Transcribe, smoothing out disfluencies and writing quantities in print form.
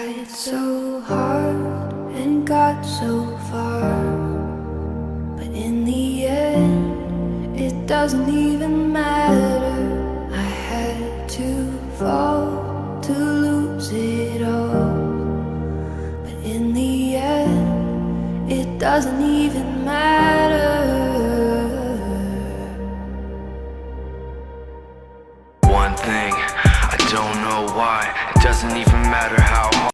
tried so hard and got so far, but in the end, it doesn't even matter. I had to fall to lose it all, but in the end, it doesn't even matter. One thing, I don't know why. It doesn't even matter